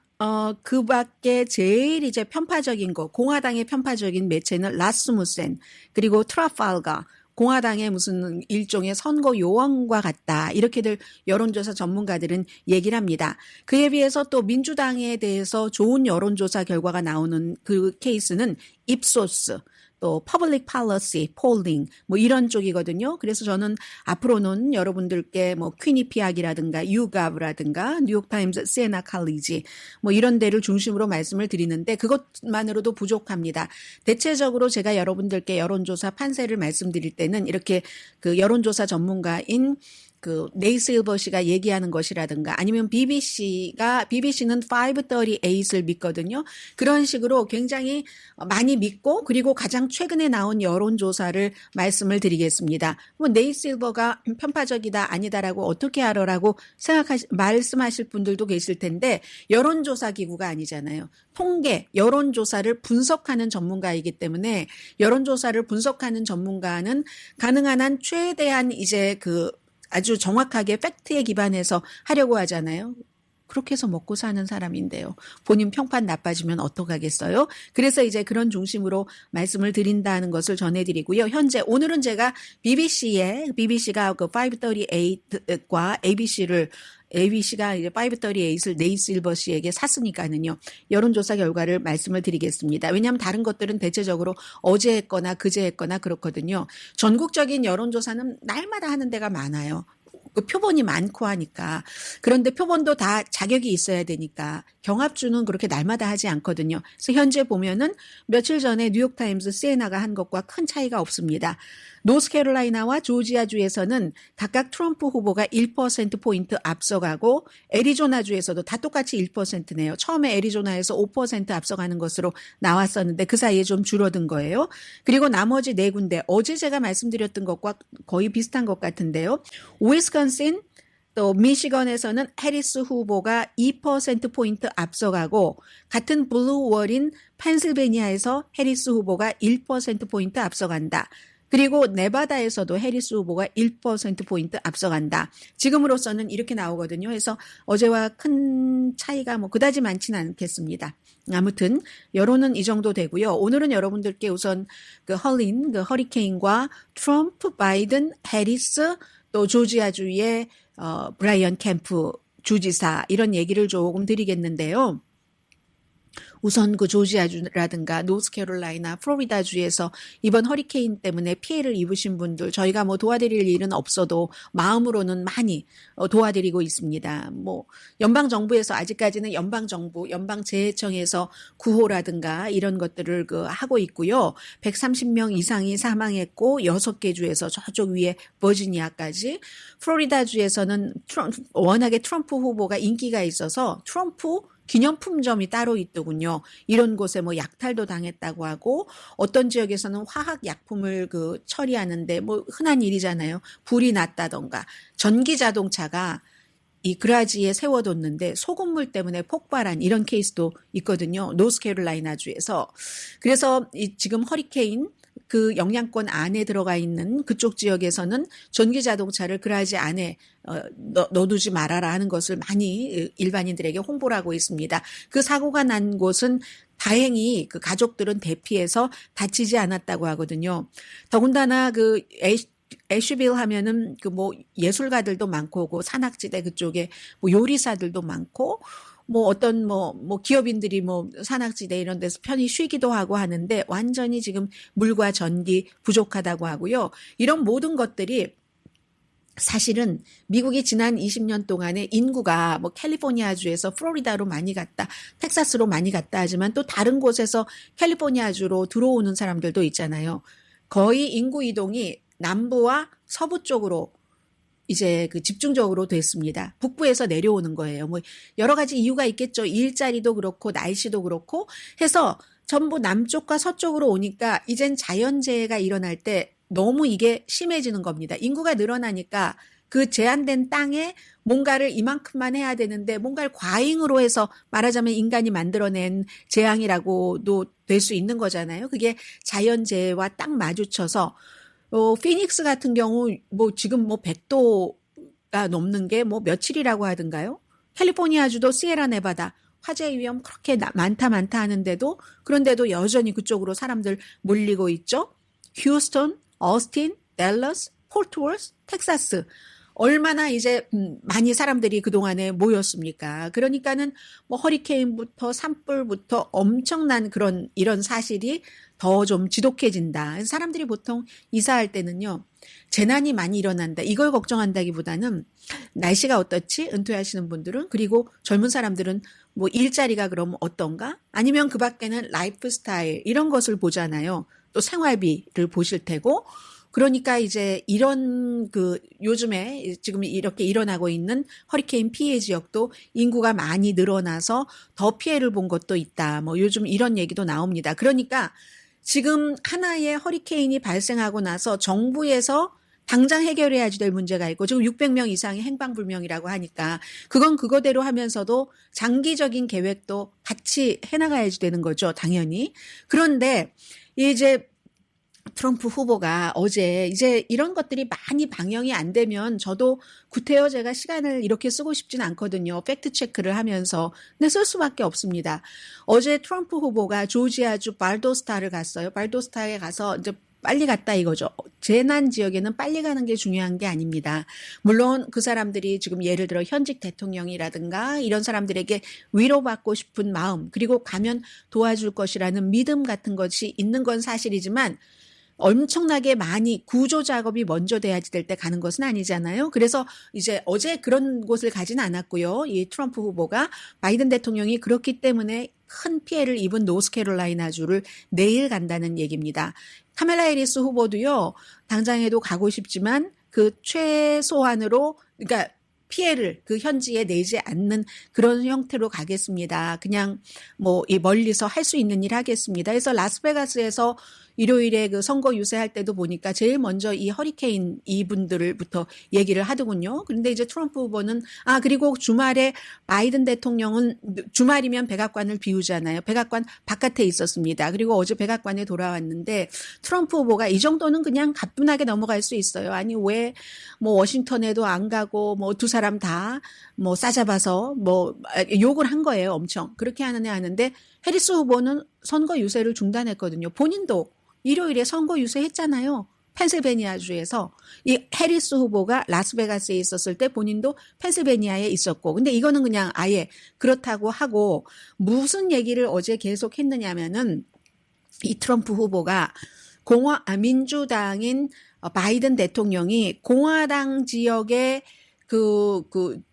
그 밖에 제일 이제 편파적인 거 공화당의 편파적인 매체는 라스무센 그리고 트라팔가 공화당의 무슨 일종의 선거 요원과 같다. 이렇게들 여론조사 전문가들은 얘기를 합니다. 그에 비해서 또 민주당에 대해서 좋은 여론조사 결과가 나오는 그 케이스는 입소스 또 퍼블릭 팔러시, 폴링 뭐 이런 쪽이거든요. 그래서 저는 앞으로는 여러분들께 뭐 퀴니피악이라든가 유갑이라든가 뉴욕타임즈, 시에나 칼리지 뭐 이런 데를 중심으로 말씀을 드리는데 그것만으로도 부족합니다. 대체적으로 제가 여러분들께 여론조사 판세를 말씀드릴 때는 이렇게 그 여론조사 전문가인 그 네이 실버 씨가 얘기하는 것이라든가 아니면 BBC는 538을 믿거든요. 그런 식으로 굉장히 많이 믿고 그리고 가장 최근에 나온 여론조사를 말씀을 드리겠습니다. 뭐 네이 실버가 편파적이다 아니다라고 어떻게 알아라고 말씀하실 분들도 계실 텐데 여론조사 기구가 아니잖아요. 통계, 여론조사를 분석하는 전문가이기 때문에 여론조사를 분석하는 전문가는 가능한 한 최대한 이제 그 아주 정확하게 팩트에 기반해서 하려고 하잖아요. 그렇게 해서 먹고 사는 사람인데요. 본인 평판 나빠지면 어떡하겠어요? 그래서 이제 그런 중심으로 말씀을 드린다는 것을 전해드리고요. 현재 오늘은 제가 BBC가 그 538과 ABC가 이제 538을 네이 실버 씨에게 샀으니까는요. 여론조사 결과를 말씀을 드리겠습니다. 왜냐하면 다른 것들은 대체적으로 어제 했거나 그제 했거나 그렇거든요. 전국적인 여론조사는 날마다 하는 데가 많아요. 그 표본이 많고 하니까. 그런데 표본도 다 자격이 있어야 되니까 경합주는 그렇게 날마다 하지 않거든요. 그래서 현재 보면은 며칠 전에 뉴욕타임즈 시에나가 한 것과 큰 차이가 없습니다. 노스캐롤라이나와 조지아주에서는 각각 트럼프 후보가 1%포인트 앞서가고 애리조나주에서도 다 똑같이 1%네요. 처음에 애리조나에서 5% 앞서가는 것으로 나왔었는데 그 사이에 좀 줄어든 거예요. 그리고 나머지 4군데 어제 제가 말씀드렸던 것과 거의 비슷한 것 같은데요. 위스콘신 또 미시건에서는 해리스 후보가 2%포인트 앞서가고 같은 블루월인 펜실베니아에서 해리스 후보가 1%포인트 앞서간다. 그리고 네바다에서도 해리스 후보가 1%포인트 앞서간다. 지금으로서는 이렇게 나오거든요. 그래서 어제와 큰 차이가 뭐 그다지 많지는 않겠습니다. 아무튼 여론은 이 정도 되고요. 오늘은 여러분들께 우선 그 허리케인과 트럼프, 바이든, 해리스 또 또 조지아주의 브라이언 캠프 주지사 이런 얘기를 조금 드리겠는데요. 우선 그 조지아주라든가 노스캐롤라이나 플로리다주에서 이번 허리케인 때문에 피해를 입으신 분들 저희가 뭐 도와드릴 일은 없어도 마음으로는 많이 도와드리고 있습니다. 뭐 연방 정부에서 아직까지는 연방 정부, 연방 재해청에서 구호라든가 이런 것들을 하고 있고요. 130명 이상이 사망했고 6개 주에서 저쪽 위에 버지니아까지 플로리다주에서는 워낙에 트럼프 후보가 인기가 있어서 트럼프 기념품점이 따로 있더군요. 이런 곳에 뭐 약탈도 당했다고 하고 어떤 지역에서는 화학 약품을 처리하는데 뭐 흔한 일이잖아요. 불이 났다던가 전기 자동차가 이 그라지에 세워뒀는데 소금물 때문에 폭발한 이런 케이스도 있거든요. 노스캐롤라이나주에서. 그래서 지금 허리케인 그 영향권 안에 들어가 있는 그쪽 지역에서는 전기 자동차를 그라지 안에 넣어두지 말아라 하는 것을 많이 일반인들에게 홍보를 하고 있습니다. 그 사고가 난 곳은 다행히 그 가족들은 대피해서 다치지 않았다고 하거든요. 더군다나 애쉬빌 하면은 뭐 예술가들도 많고 그 산악지대 그쪽에 뭐 요리사들도 많고 뭐 어떤 뭐 기업인들이 뭐 산악지대 이런 데서 편히 쉬기도 하고 하는데 완전히 지금 물과 전기 부족하다고 하고요. 이런 모든 것들이 사실은 미국이 지난 20년 동안에 인구가 뭐 캘리포니아주에서 플로리다로 많이 갔다, 텍사스로 많이 갔다 하지만 또 다른 곳에서 캘리포니아주로 들어오는 사람들도 있잖아요. 거의 인구 이동이 남부와 서부 쪽으로 이제 집중적으로 됐습니다. 북부에서 내려오는 거예요. 뭐 여러 가지 이유가 있겠죠. 일자리도 그렇고 날씨도 그렇고 해서 전부 남쪽과 서쪽으로 오니까 이젠 자연재해가 일어날 때 너무 이게 심해지는 겁니다. 인구가 늘어나니까 그 제한된 땅에 뭔가를 이만큼만 해야 되는데 뭔가를 과잉으로 해서 말하자면 인간이 만들어낸 재앙이라고도 될 수 있는 거잖아요. 그게 자연재해와 딱 마주쳐서 피닉스 같은 경우 뭐 지금 뭐 100도가 넘는 게 뭐 며칠이라고 하던가요? 캘리포니아주도 시에라 네바다 화재 위험 그렇게 많다 하는데도 그런데도 여전히 그쪽으로 사람들 몰리고 있죠. 휴스턴, 어스틴, 댈러스, 포트워스, 텍사스 얼마나 이제 많이 사람들이 그동안에 모였습니까? 그러니까는 뭐 허리케인부터 산불부터 엄청난 이런 사실이 더 좀 지독해진다. 사람들이 보통 이사할 때는요. 재난이 많이 일어난다. 이걸 걱정한다기보다는 날씨가 어떻지? 은퇴하시는 분들은 그리고 젊은 사람들은 뭐 일자리가 그럼 어떤가? 아니면 그 밖에는 라이프 스타일 이런 것을 보잖아요. 또 생활비를 보실 테고 그러니까 이제 이런 요즘에 지금 이렇게 일어나고 있는 허리케인 피해 지역도 인구가 많이 늘어나서 더 피해를 본 것도 있다. 뭐 요즘 이런 얘기도 나옵니다. 그러니까 지금 하나의 허리케인이 발생하고 나서 정부에서 당장 해결해야지 될 문제가 있고 지금 600명 이상이 행방불명이라고 하니까 그건 그거대로 하면서도 장기적인 계획도 같이 해나가야지 되는 거죠. 당연히. 그런데 이제 트럼프 후보가 어제 이제 이런 것들이 많이 방영이 안 되면 저도 구태여 제가 시간을 이렇게 쓰고 싶진 않거든요. 팩트 체크를 하면서. 근데 쓸 수밖에 없습니다. 어제 트럼프 후보가 조지아주 발도스타를 갔어요. 발도스타에 가서 이제 빨리 갔다 이거죠. 재난 지역에는 빨리 가는 게 중요한 게 아닙니다. 물론 그 사람들이 지금 예를 들어 현직 대통령이라든가 이런 사람들에게 위로받고 싶은 마음 그리고 가면 도와줄 것이라는 믿음 같은 것이 있는 건 사실이지만 엄청나게 많이 구조 작업이 먼저 돼야지 될 때 가는 것은 아니잖아요. 그래서 이제 어제 그런 곳을 가진 않았고요. 이 트럼프 후보가 바이든 대통령이 그렇기 때문에 큰 피해를 입은 노스캐롤라이나주를 내일 간다는 얘기입니다. 카멜라 해리스 후보도요. 당장에도 가고 싶지만 그 최소한으로 그러니까 피해를 그 현지에 내지 않는 그런 형태로 가겠습니다. 그냥 뭐 이 멀리서 할 수 있는 일 하겠습니다. 그래서 라스베가스에서 일요일에 그 선거 유세할 때도 보니까 제일 먼저 이 허리케인 이분들부터 얘기를 하더군요. 그런데 이제 트럼프 후보는 그리고 주말에 바이든 대통령은 주말이면 백악관을 비우잖아요. 백악관 바깥에 있었습니다. 그리고 어제 백악관에 돌아왔는데 트럼프 후보가 이 정도는 그냥 가뿐하게 넘어갈 수 있어요. 아니 왜 뭐 워싱턴에도 안 가고 뭐 두 사람 다 뭐 싸잡아서 뭐 욕을 한 거예요. 엄청. 그렇게 하는데 해리스 후보는 선거 유세를 중단했거든요. 본인도 일요일에 선거 유세했잖아요. 펜실베니아주에서 이 해리스 후보가 라스베가스에 있었을 때 본인도 펜실베니아에 있었고, 근데 이거는 그냥 아예 그렇다고 하고, 무슨 얘기를 어제 계속 했느냐면은 이 트럼프 후보가 민주당인 바이든 대통령이 공화당 지역의 그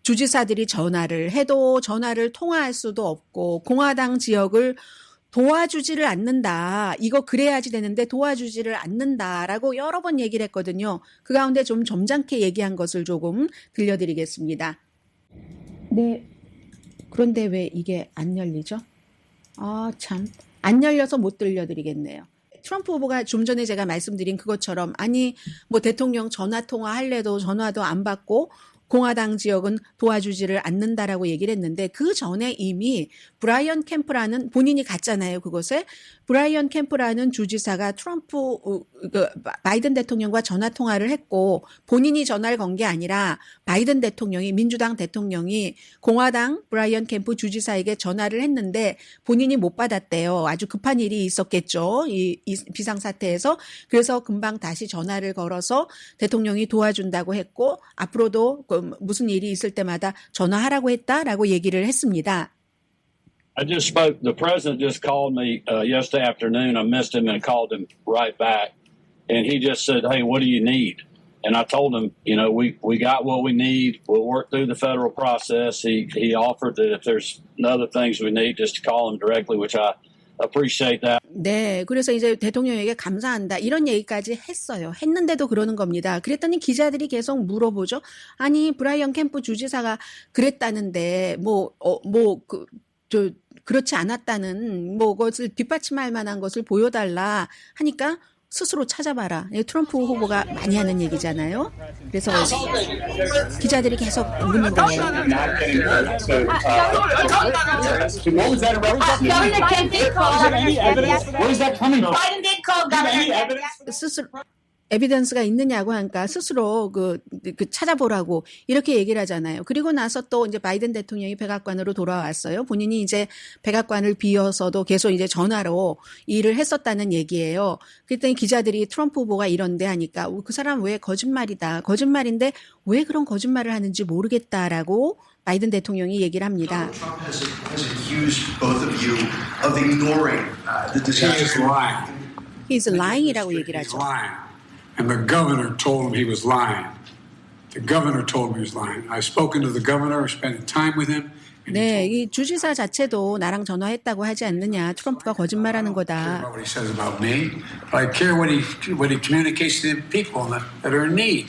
주지사들이 전화를 해도 전화를 통화할 수도 없고 공화당 지역을 도와주지를 않는다. 이거 그래야지 되는데 도와주지를 않는다라고 여러 번 얘기를 했거든요. 그 가운데 좀 점잖게 얘기한 것을 조금 들려드리겠습니다. 네. 그런데 왜 이게 안 열리죠? 아, 참. 안 열려서 못 들려드리겠네요. 트럼프 후보가 좀 전에 제가 말씀드린 그것처럼 아니 뭐 대통령 전화 통화할래도 전화도 안 받고 공화당 지역은 도와주지를 않는다라고 얘기를 했는데 그 전에 이미 브라이언 캠프라는 본인이 갔잖아요. 그곳에 브라이언 캠프라는 주지사가 트럼프 바이든 대통령과 전화 통화를 했고 본인이 전화를 건 게 아니라 바이든 대통령이 민주당 대통령이 공화당 브라이언 캠프 주지사에게 전화를 했는데 본인이 못 받았대요. 아주 급한 일이 있었겠죠. 이 비상사태에서. 그래서 금방 다시 전화를 걸어서 대통령이 도와준다고 했고 앞으로도 무슨 일이 있을 때마다 전화하라고 했다라고 얘기를 했습니다. I just spoke. The president just called me yesterday afternoon. I missed him and called him right back. And he just said, "Hey, what do you need?" And I told him, you know, we got what we need. We'll work through the federal process. He offered that if there's other things we need, just to call him directly, which I appreciate that. 네, 그래서 이제 대통령에게 감사한다 이런 얘기까지 했어요. 했는데도 그러는 겁니다. 그랬더니 기자들이 계속 물어보죠. 아니 브라이언 캠프 주지사가 그랬다는데 그렇지 않았다는 것을 뒷받침할 만한 것을 보여달라 하니까 스스로 찾아봐라. 트럼프 후보가 많이 하는 얘기잖아요. 그래서 기자들이 계속 묻는 거예요. 스스로 에비던스가 있느냐고 하니까 스스로 찾아보라고 이렇게 얘기를 하잖아요. 그리고 나서 또 이제 바이든 대통령이 백악관으로 돌아왔어요. 본인이 이제 백악관을 비워서도 계속 이제 전화로 일을 했었다는 얘기예요. 그랬더니 기자들이 트럼프 후보가 이런데 하니까 그 사람 왜 거짓말이다. 거짓말인데 왜 그런 거짓말을 하는지 모르겠다라고 바이든 대통령이 얘기를 합니다. He's lying이라고 얘기를 하죠. And the governor told him he was lying. The governor told me he was lying. I've spoken to the governor, spent time with him. 네, 이 주지사 자체도 나랑 전화했다고 하지 않느냐. 트럼프가 거짓말하는 거다. What he says about me, but I care what he communicates to the people that are in need.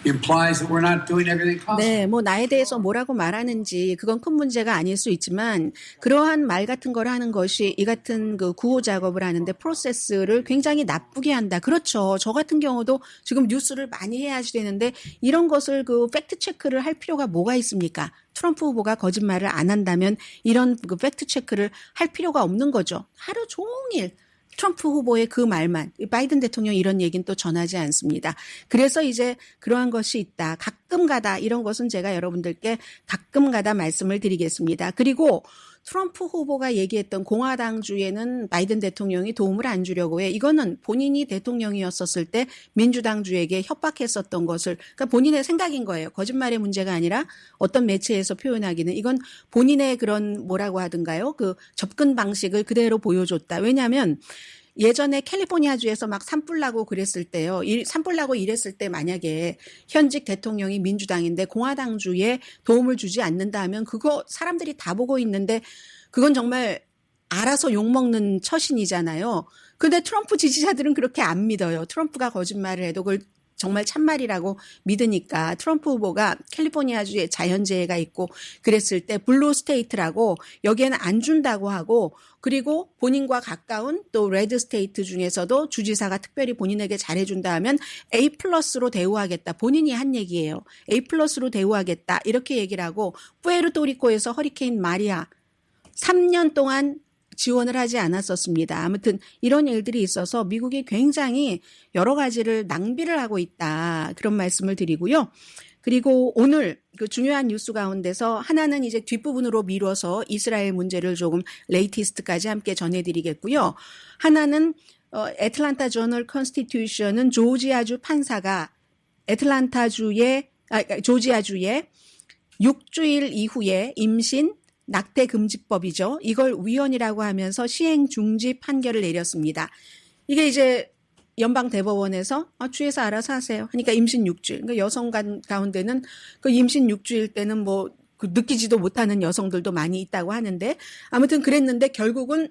Implies that we're not doing everything possible. 네, 뭐 나에 대해서 뭐라고 말하는지 그건 큰 문제가 아닐 수 있지만 그러한 말 같은 걸 하는 것이 이 같은 그 구호 작업을 하는데 프로세스를 굉장히 나쁘게 한다. 그렇죠. 저 같은 경우도 지금 뉴스를 많이 해야지 되는데 이런 것을 팩트 체크를 할 필요가 뭐가 있습니까? 트럼프 후보가 거짓말을 안 한다면 이런 팩트 체크를 할 필요가 없는 거죠. 하루 종일 트럼프 후보의 그 말만, 바이든 대통령 이런 얘기는 또 전하지 않습니다. 그래서 이제 그러한 것이 있다. 가끔 가다 이런 것은 제가 여러분들께 가끔 가다 말씀을 드리겠습니다. 그리고 트럼프 후보가 얘기했던 공화당주에는 바이든 대통령이 도움을 안 주려고 해. 이거는 본인이 대통령이었었을 때 민주당주에게 협박했었던 것을, 그러니까 본인의 생각인 거예요. 거짓말의 문제가 아니라 어떤 매체에서 표현하기는 이건 본인의 그런 뭐라고 하든가요? 그 접근 방식을 그대로 보여줬다. 왜냐하면 예전에 캘리포니아주에서 막 산불 나고 그랬을 때요. 산불 나고 이랬을 때 만약에 현직 대통령이 민주당인데 공화당주에 도움을 주지 않는다 하면 그거 사람들이 다 보고 있는데 그건 정말 알아서 욕먹는 처신이잖아요. 근데 트럼프 지지자들은 그렇게 안 믿어요. 트럼프가 거짓말을 해도 그걸 정말 참말이라고 믿으니까 트럼프 후보가 캘리포니아주에 자연재해가 있고 그랬을 때 블루 스테이트라고 여기에는 안 준다고 하고 그리고 본인과 가까운 또 레드 스테이트 중에서도 주지사가 특별히 본인에게 잘해준다 하면 A 플러스로 대우하겠다. 본인이 한 얘기예요. A 플러스로 대우하겠다. 이렇게 얘기를 하고 푸에르토리코에서 허리케인 마리아 3년 동안 지원을 하지 않았었습니다. 아무튼 이런 일들이 있어서 미국이 굉장히 여러 가지를 낭비를 하고 있다. 그런 말씀을 드리고요. 그리고 오늘 그 중요한 뉴스 가운데서 하나는 이제 뒷부분으로 미뤄서 이스라엘 문제를 조금 레이티스트까지 함께 전해드리겠고요. 하나는 애틀란타 저널 컨스티튜션은 조지아주의 조지아주의 6주일 이후에 임신 낙태 금지법이죠. 이걸 위헌이라고 하면서 시행 중지 판결을 내렸습니다. 이게 이제 연방 대법원에서 주에서 알아서 하세요. 그러니까 임신 6주일. 그러니까 여성 가운데는 그 임신 6주일 때는 뭐 느끼지도 못하는 여성들도 많이 있다고 하는데 아무튼 그랬는데 결국은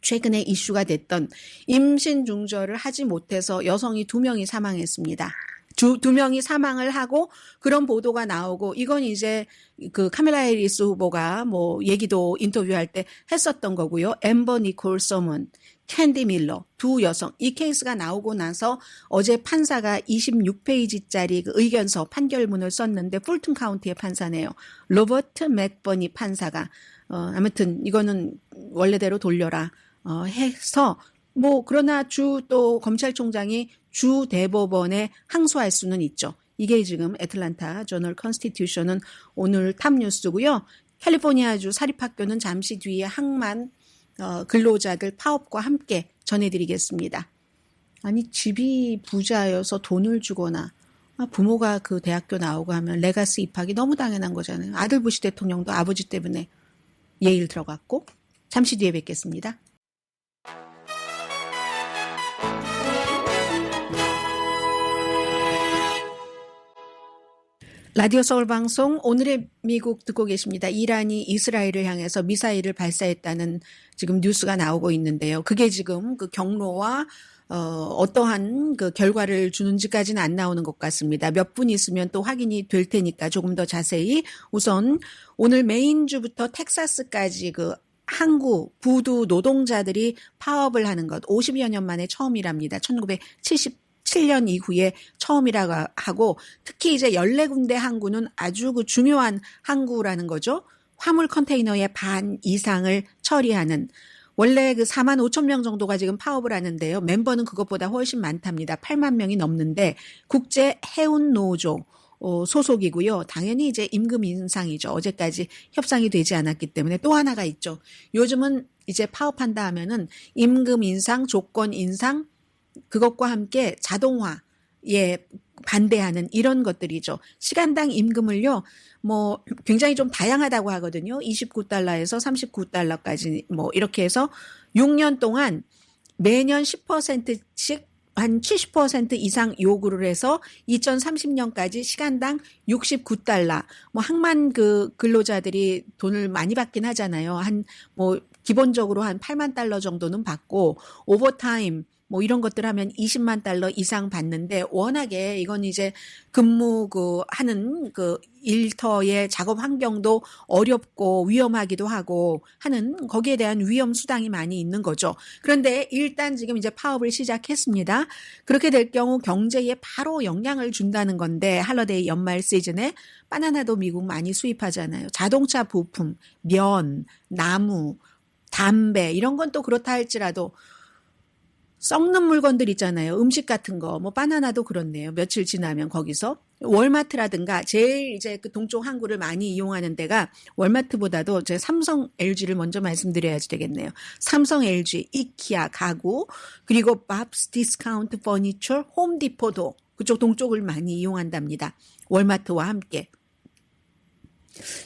최근에 이슈가 됐던 임신 중절을 하지 못해서 여성이 2명이 사망했습니다. 2명이 사망을 하고 그런 보도가 나오고 이건 이제 그 카밀라 해리스 후보가 뭐 얘기도 인터뷰할 때 했었던 거고요. 앰버 니콜 서먼, 캔디 밀러 두 여성 이 케이스가 나오고 나서 어제 판사가 26페이지짜리 그 의견서 판결문을 썼는데 풀튼 카운티의 판사네요. 로버트 맥버니 판사가 아무튼 이거는 원래대로 돌려라 해서 뭐 그러나 주 또 검찰총장이 주 대법원에 항소할 수는 있죠. 이게 지금 애틀란타 저널 컨스티튜션은 오늘 탑뉴스고요. 캘리포니아주 사립학교는 잠시 뒤에 항만 근로자들 파업과 함께 전해드리겠습니다. 아니 집이 부자여서 돈을 주거나 부모가 그 대학교 나오고 하면 레가시 입학이 너무 당연한 거잖아요. 아들 부시 대통령도 아버지 때문에 예일 들어갔고 잠시 뒤에 뵙겠습니다. 라디오 서울 방송 오늘의 미국 듣고 계십니다. 이란이 이스라엘을 향해서 미사일을 발사했다는 지금 뉴스가 나오고 있는데요. 그게 지금 그 경로와 어떠한 그 결과를 주는지까지는 안 나오는 것 같습니다. 몇 분 있으면 또 확인이 될 테니까 조금 더 자세히 우선 오늘 메인주부터 텍사스까지 그 항구 부두 노동자들이 파업을 하는 것 50여 년 만에 처음이랍니다. 1977년 이후에 처음이라고 하고 특히 이제 14군데 항구는 아주 그 중요한 항구라는 거죠. 화물 컨테이너의 반 이상을 처리하는 원래 그 4만 5천 명 정도가 지금 파업을 하는데요. 멤버는 그것보다 훨씬 많답니다. 8만 명이 넘는데 국제 해운 노조 소속이고요. 당연히 이제 임금 인상이죠. 어제까지 협상이 되지 않았기 때문에 또 하나가 있죠. 요즘은 이제 파업한다 하면은 임금 인상, 조건 인상 그것과 함께 자동화에 반대하는 이런 것들이죠. 시간당 임금을요, 뭐 굉장히 좀 다양하다고 하거든요. 29달러에서 39달러까지 뭐 이렇게 해서 6년 동안 매년 10%씩 한 70% 이상 요구를 해서 2030년까지 시간당 69달러. 뭐 항만 그 근로자들이 돈을 많이 받긴 하잖아요. 한 뭐 기본적으로 한 8만 달러 정도는 받고 오버타임 뭐 이런 것들 하면 20만 달러 이상 받는데 워낙에 이건 이제 근무 하는 일터의 작업 환경도 어렵고 위험하기도 하고 하는 거기에 대한 위험 수당이 많이 있는 거죠. 그런데 일단 지금 이제 파업을 시작했습니다. 그렇게 될 경우 경제에 바로 영향을 준다는 건데 할러데이 연말 시즌에 바나나도 미국 많이 수입하잖아요. 자동차 부품, 면, 나무, 담배 이런 건 또 그렇다 할지라도 썩는 물건들 있잖아요. 음식 같은 거, 뭐 바나나도 그렇네요. 며칠 지나면 거기서 월마트라든가 제일 이제 그 동쪽 항구를 많이 이용하는 데가 월마트보다도 제 삼성 LG를 먼저 말씀드려야지 되겠네요. 삼성 LG, 이키아 가구, 그리고 밥스 디스카운트 퍼니처, 홈디포도 그쪽 동쪽을 많이 이용한답니다. 월마트와 함께.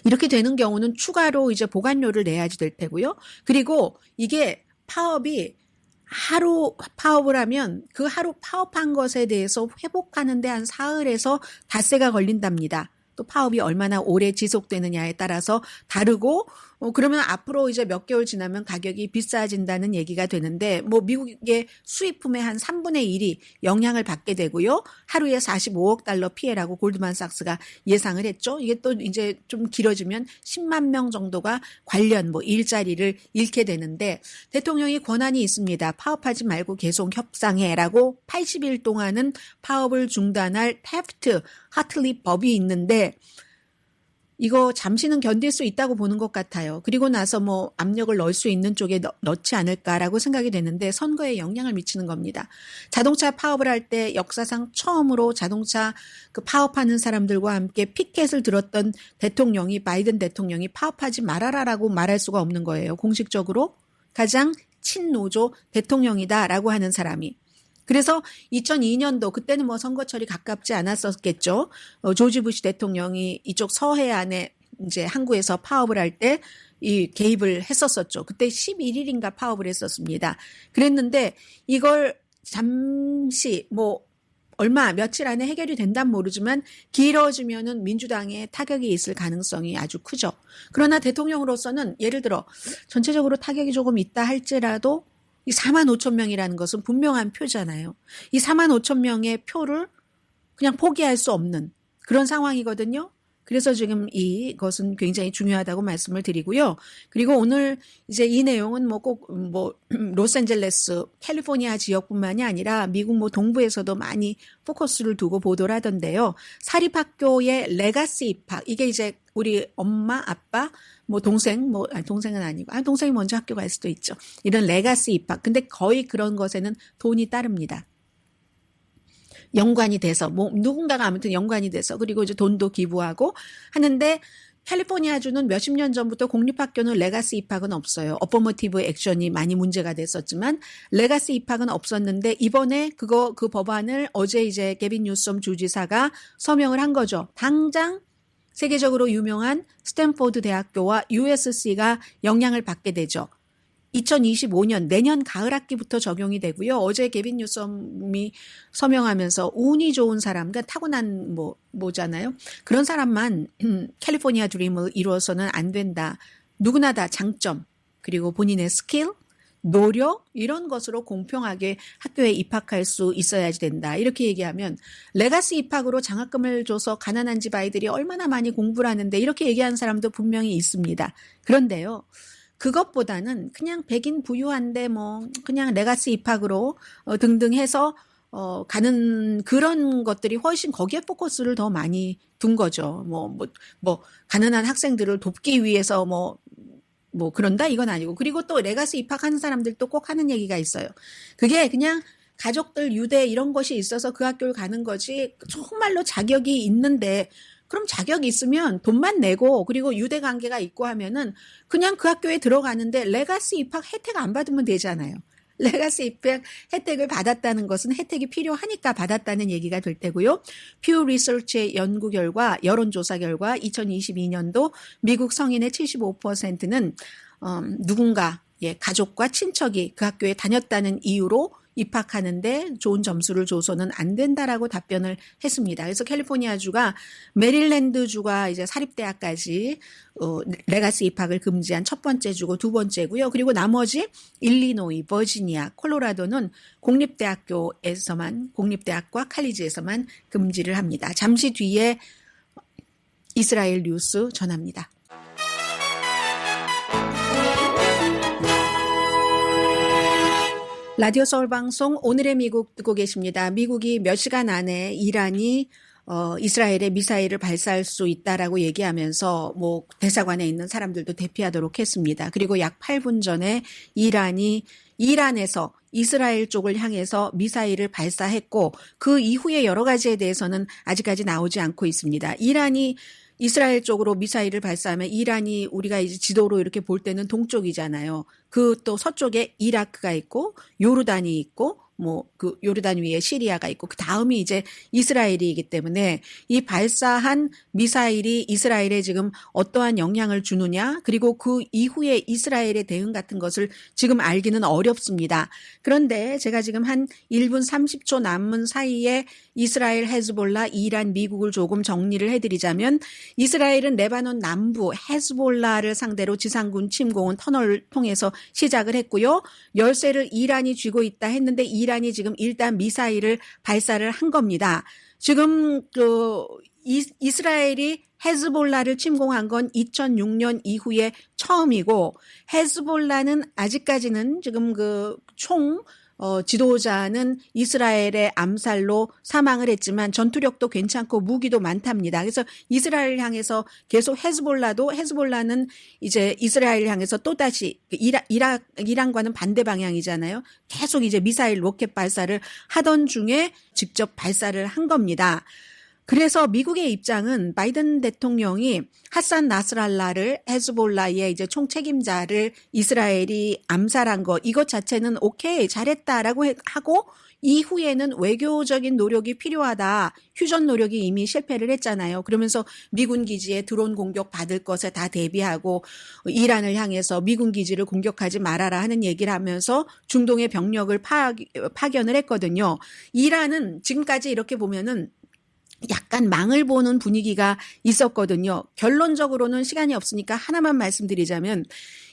이렇게 되는 경우는 추가로 이제 보관료를 내야지 될 테고요. 그리고 이게 파업이 하루 파업을 하면 그 하루 파업한 것에 대해서 회복하는데 한 사흘에서 닷새가 걸린답니다. 또 파업이 얼마나 오래 지속되느냐에 따라서 다르고 그러면 앞으로 이제 몇 개월 지나면 가격이 비싸진다는 얘기가 되는데 뭐 미국의 수입품의 한 3분의 1이 영향을 받게 되고요. 하루에 45억 달러 피해라고 골드만삭스가 예상을 했죠. 이게 또 이제 좀 길어지면 10만 명 정도가 관련 뭐 일자리를 잃게 되는데 대통령이 권한이 있습니다. 파업하지 말고 계속 협상해라고 80일 동안은 파업을 중단할 태프트 하틀리 법이 있는데 이거 잠시는 견딜 수 있다고 보는 것 같아요. 그리고 나서 뭐 압력을 넣을 수 있는 쪽에 넣지 않을까라고 생각이 되는데 선거에 영향을 미치는 겁니다. 자동차 파업을 할 때 역사상 처음으로 자동차 그 파업하는 사람들과 함께 피켓을 들었던 대통령이 바이든 대통령이 파업하지 말아라라고 말할 수가 없는 거예요. 공식적으로 가장 친노조 대통령이다라고 하는 사람이. 그래서 2002년도 그때는 뭐 선거철이 가깝지 않았었겠죠. 조지 부시 대통령이 이쪽 서해안에 이제 항구에서 파업을 할 때 이 개입을 했었었죠. 그때 11일인가 파업을 했었습니다. 그랬는데 이걸 잠시 뭐 얼마 며칠 안에 해결이 된다면 모르지만 길어지면은 민주당에 타격이 있을 가능성이 아주 크죠. 그러나 대통령으로서는 예를 들어 전체적으로 타격이 조금 있다 할지라도 이 4만 5천 명이라는 것은 분명한 표잖아요. 이 4만 5천 명의 표를 그냥 포기할 수 없는 그런 상황이거든요. 그래서 지금 이것은 굉장히 중요하다고 말씀을 드리고요. 그리고 오늘 이제 이 내용은 뭐 꼭 뭐 로스앤젤레스, 캘리포니아 지역뿐만이 아니라 미국 뭐 동부에서도 많이 포커스를 두고 보도를 하던데요. 사립학교의 레가시 입학, 이게 이제 우리 엄마, 아빠, 뭐 동생, 뭐 동생은 아니고 동생이 먼저 학교 갈 수도 있죠. 이런 레가시 입학. 근데 거의 그런 것에는 돈이 따릅니다. 연관이 돼서 뭐 누군가가 아무튼 연관이 돼서 그리고 이제 돈도 기부하고 하는데 캘리포니아주는 몇십 년 전부터 공립학교는 레가시 입학은 없어요. 어퍼머티브 액션이 많이 문제가 됐었지만 레가시 입학은 없었는데 이번에 그 법안을 어제 이제 게빈 뉴섬 주지사가 서명을 한 거죠. 당장 세계적으로 유명한 스탠포드 대학교와 USC가 영향을 받게 되죠. 2025년 내년 가을 학기부터 적용이 되고요. 어제 게빈 뉴섬이 서명하면서 운이 좋은 사람, 그러니까 타고난 뭐잖아요. 그런 사람만 캘리포니아 드림을 이루어서는 안 된다. 누구나 다 장점, 그리고 본인의 스킬, 노력 이런 것으로 공평하게 학교에 입학할 수 있어야지 된다. 이렇게 얘기하면 레가시 입학으로 장학금을 줘서 가난한 집 아이들이 얼마나 많이 공부를 하는데 이렇게 얘기하는 사람도 분명히 있습니다. 그런데요. 그것보다는 그냥 백인 부유한데 뭐 그냥 레가시 입학으로 등등 해서 가는 그런 것들이 훨씬 거기에 포커스를 더 많이 둔 거죠. 뭐 가난한 학생들을 돕기 위해서 뭐 그런다 이건 아니고 그리고 또 레가시 입학하는 사람들도 꼭 하는 얘기가 있어요. 그게 그냥 가족들 유대 이런 것이 있어서 그 학교를 가는 거지 정말로 자격이 있는데 그럼 자격이 있으면 돈만 내고 그리고 유대 관계가 있고 하면은 그냥 그 학교에 들어가는데 레가시 입학 혜택 안 받으면 되잖아요. 레가시 입학 혜택을 받았다는 것은 혜택이 필요하니까 받았다는 얘기가 될 테고요. 퓨 리서치의 연구 결과 여론조사 결과 2022년도 미국 성인의 75%는 누군가 가족과 친척이 그 학교에 다녔다는 이유로 입학하는데 좋은 점수를 줘서는 안 된다라고 답변을 했습니다. 그래서 캘리포니아주가 메릴랜드주가 이제 사립대학까지 레가시 입학을 금지한 첫 번째 주고 두 번째고요. 그리고 나머지 일리노이, 버지니아, 콜로라도는 공립대학과 칼리지에서만 금지를 합니다. 잠시 뒤에 이스라엘 뉴스 전합니다. 라디오 서울 방송 오늘의 미국 듣고 계십니다. 미국이 몇 시간 안에 이란이 이스라엘에 미사일을 발사할 수 있다라고 얘기하면서 뭐 대사관에 있는 사람들도 대피하도록 했습니다. 그리고 약 8분 전에 이란에서 이스라엘 쪽을 향해서 미사일을 발사했고 그 이후에 여러 가지에 대해서는 아직까지 나오지 않고 있습니다. 이란이 이스라엘 쪽으로 미사일을 발사하면 이란이 우리가 이제 지도로 이렇게 볼 때는 동쪽이잖아요. 그 또 서쪽에 이라크가 있고 요르단이 있고 뭐 그 요르단 위에 시리아가 있고 그 다음이 이제 이스라엘이기 때문에 이 발사한 미사일이 이스라엘에 지금 어떠한 영향을 주느냐 그리고 그 이후에 이스라엘의 대응 같은 것을 지금 알기는 어렵습니다. 그런데 제가 지금 한 1분 30초 남은 사이에 이스라엘, 헤즈볼라, 이란, 미국을 조금 정리를 해드리자면 이스라엘은 레바논 남부 헤즈볼라를 상대로 지상군 침공은 터널을 통해서 시작을 했고요. 열쇠를 이란이 쥐고 있다 했는데 이란이 지금 일단 미사일을 발사를 한 겁니다. 지금 이스라엘이 헤즈볼라를 침공한 건 2006년 이후에 처음이고 헤즈볼라는 아직까지는 지금 총 지도자는 이스라엘의 암살로 사망을 했지만 전투력도 괜찮고 무기도 많답니다. 그래서 이스라엘을 향해서 계속 헤즈볼라는 이제 이스라엘을 향해서 또다시 이란과는 반대 방향이잖아요. 계속 이제 미사일 로켓 발사를 하던 중에 직접 발사를 한 겁니다. 그래서 미국의 입장은 바이든 대통령이 하산 나스랄라를 헤즈볼라의 이제 총책임자를 이스라엘이 암살한 거 이것 자체는 오케이 잘했다라고 하고 이후에는 외교적인 노력이 필요하다. 휴전 노력이 이미 실패를 했잖아요. 그러면서 미군 기지에 드론 공격 받을 것에 다 대비하고 이란을 향해서 미군 기지를 공격하지 말아라 하는 얘기를 하면서 중동의 병력을 파견을 했거든요. 이란은 지금까지 이렇게 보면은 약간 망을 보는 분위기가 있었거든요. 결론적으로는 시간이 없으니까 하나만 말씀드리자면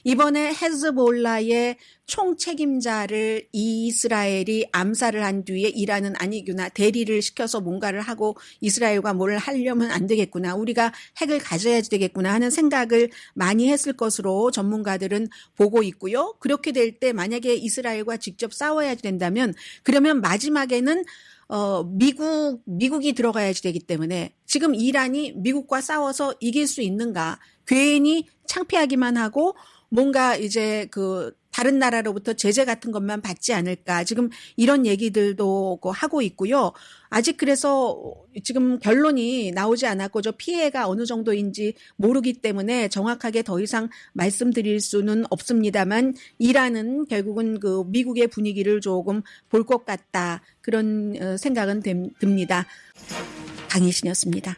이번에 헤즈볼라의 총책임자를 이스라엘이 암살을 한 뒤에 이란은 아니구나 대리를 시켜서 뭔가를 하고 이스라엘과 뭘 하려면 안 되겠구나 우리가 핵을 가져야 되겠구나 하는 생각을 많이 했을 것으로 전문가들은 보고 있고요. 그렇게 될 때 만약에 이스라엘과 직접 싸워야 된다면 그러면 마지막에는 미국이 들어가야지 되기 때문에 지금 이란이 미국과 싸워서 이길 수 있는가? 괜히 창피하기만 하고 뭔가 이제 다른 나라로부터 제재 같은 것만 받지 않을까. 지금 이런 얘기들도 하고 있고요. 아직 그래서 지금 결론이 나오지 않았고 저 피해가 어느 정도인지 모르기 때문에 정확하게 더 이상 말씀드릴 수는 없습니다만 이란은 결국은 미국의 분위기를 조금 볼 것 같다. 그런 생각은 듭니다. 강희신이었습니다.